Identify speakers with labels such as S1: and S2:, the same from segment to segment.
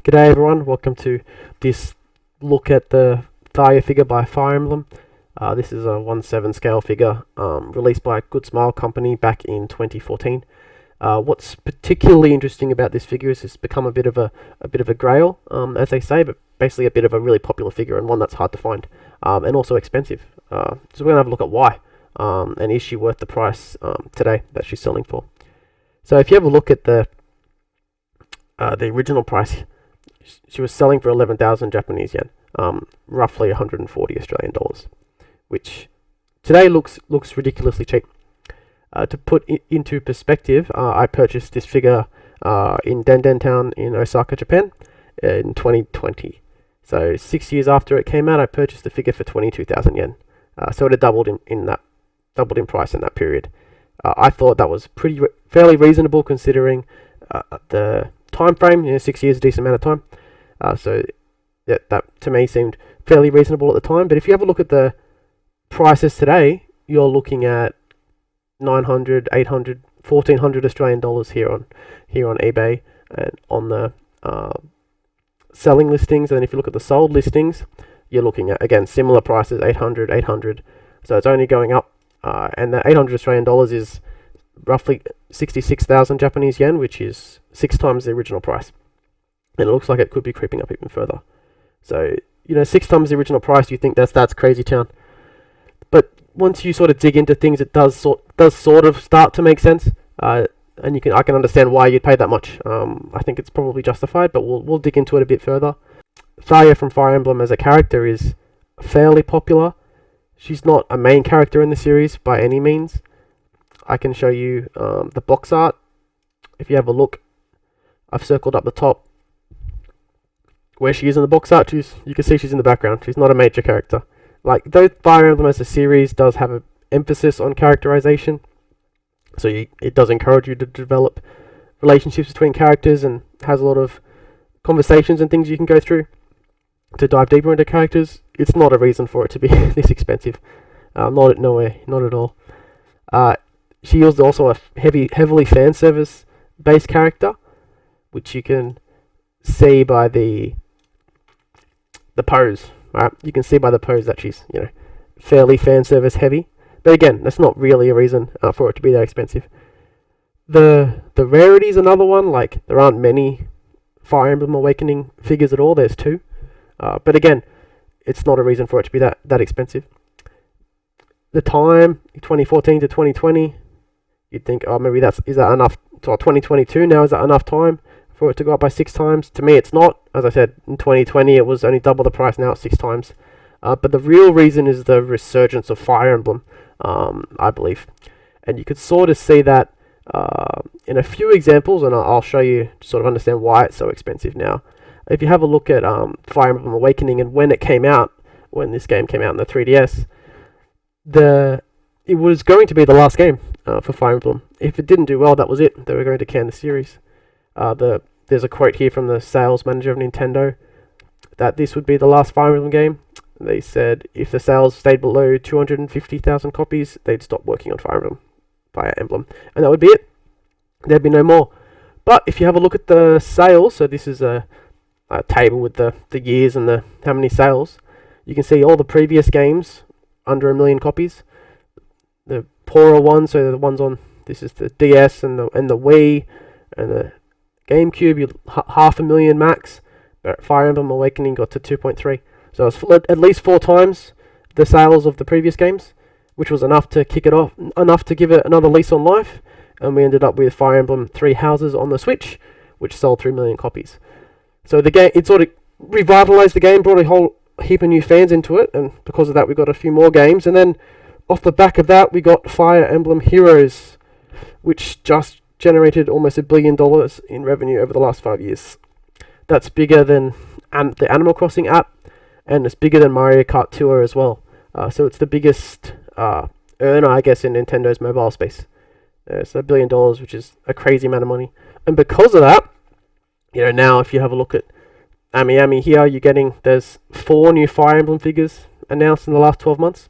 S1: G'day everyone, welcome to this look at the Tharja figure by Fire Emblem. This is a 1/7 scale figure released by Good Smile Company back in 2014. What's particularly interesting about this figure is it's become a bit of a grail, as they say, but basically a bit of a really popular figure and one that's hard to find, and also expensive. So we're going to have a look at why, and is she worth the price today that she's selling for. So if you have a look at the original price, she was selling for 11,000 Japanese yen, roughly 140 Australian dollars, which today looks ridiculously cheap. To put it into perspective, I purchased this figure in Denden Town in Osaka, Japan, in 2020. So 6 years after it came out, I purchased the figure for 22,000 yen. So it had doubled in price in that period. I thought that was fairly reasonable considering the time frame. 6 years is a decent amount of time. So that to me seemed fairly reasonable at the time. But if you have a look at the prices today, you're looking at 900, 800, 1,400 Australian dollars here on eBay and on the selling listings. And if you look at the sold listings, you're looking at, again, similar prices, 800. So it's only going up, and the 800 Australian dollars is roughly 66,000 Japanese yen, which is 6 times the original price. And it looks like it could be creeping up even further. So, 6 times the original price, you think that's crazy town. But once you sort of dig into things, it does sort of start to make sense. And I can understand why you'd pay that much. I think it's probably justified, but we'll dig into it a bit further. Tharja from Fire Emblem as a character is fairly popular. She's not a main character in the series by any means. I can show you the box art. If you have a look, I've circled up the top where she is in the box art. You can see she's in the background. She's not a major character. Like, though Fire Emblem as a series does have an emphasis on characterization, so it does encourage you to develop relationships between characters and has a lot of conversations and things you can go through to dive deeper into characters. It's not a reason for it to be this expensive. Not at all. She is also a heavily fan service based character, which you can see by the pose. Right? You can see by the pose that she's fairly fan service heavy. But again, that's not really a reason for it to be that expensive. The rarity is another one. Like, there aren't many Fire Emblem Awakening figures at all. There's 2. But again, it's not a reason for it to be that expensive. The time, 2014 to 2020, you'd think, oh, maybe is that enough? So 2022 now, is that enough time for it to go up by 6 times? To me, it's not. As I said, in 2020, it was only double the price. Now it's 6 times. But the real reason is the resurgence of Fire Emblem, I believe. And you could sort of see that in a few examples, and I'll show you to sort of understand why it's so expensive now. If you have a look at Fire Emblem Awakening and when it came out, when this game came out in the 3DS, it was going to be the last game for Fire Emblem. If it didn't do well, that was it. They were going to can the series. There's a quote here from the sales manager of Nintendo that this would be the last Fire Emblem game. They said if the sales stayed below 250,000 copies, they'd stop working on Fire Emblem, and that would be it. There'd be no more. But if you have a look at the sales, so this is a table with the years and how many sales, you can see all the previous games under 1 million copies. The poorer ones, so the ones on, this is the DS and the Wii and the GameCube, 500,000 max. But Fire Emblem Awakening got to 2.3. So it's at least 4 times the sales of the previous games, which was enough to kick it off, enough to give it another lease on life. And we ended up with Fire Emblem 3 Houses on the Switch, which sold 3 million copies. So the game, it sort of revitalized the game, brought a whole heap of new fans into it, and because of that, we got a few more games. And then off the back of that, we got Fire Emblem Heroes, which just generated almost $1 billion in revenue over the last 5 years. That's bigger than the Animal Crossing app, and it's bigger than Mario Kart Tour as well. So it's the biggest earner, I guess, in Nintendo's mobile space. It's $1 billion, which is a crazy amount of money. And because of that, now if you have a look at Amiami here, there's 4 new Fire Emblem figures announced in the last 12 months,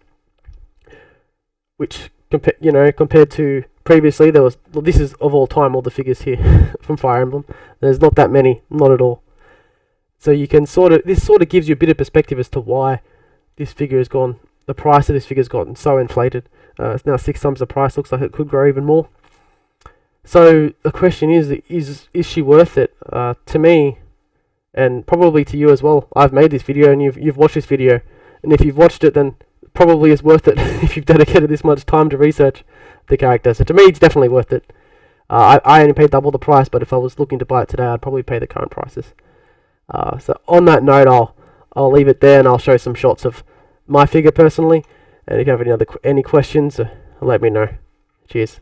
S1: which compared to previously, this is of all time, all the figures here from Fire Emblem. There's not that many, not at all. So you can this sort of gives you a bit of perspective as to why this figure has gone, the price of this figure has gotten so inflated. It's now 6 times the price. Looks like it could grow even more. So the question is she worth it? To me, and probably to you as well. I've made this video and you've watched this video, and if you've watched it, then probably it's worth it if you've dedicated this much time to research the character. So to me, it's definitely worth it. I only paid double the price, but if I was looking to buy it today, I'd probably pay the current prices. So on that note, I'll leave it there, and I'll show some shots of my figure personally. And if you have any questions, let me know. Cheers.